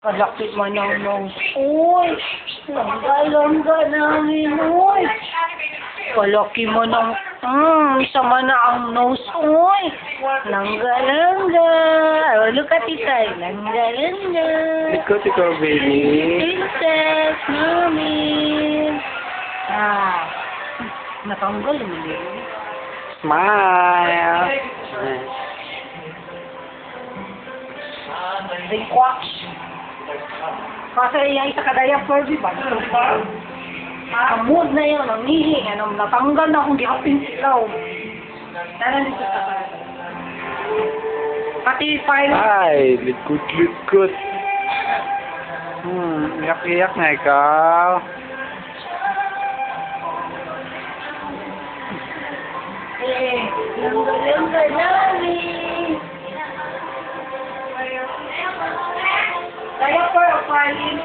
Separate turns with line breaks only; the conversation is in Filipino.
Kalaki man ang nose. Uy! Langga-langga namin, uy! Kalaki mo ng... sama na ang nose, uy! Langga-langga! Oh, look at it, ay. Langga-langga!
Ikot ikaw, baby.
Princess namin! Natanggal mo din.
Smile!
Ringquash! Kasi yung isa ka-diaper, di ba? Ang mood na yun, ang hihi, natanggal na akong gihapin silaw. Tara dito sa pati file.
Ay, likot-likot. Iyak-iyak na ikaw.
Langga-langga namin. Diaper o file?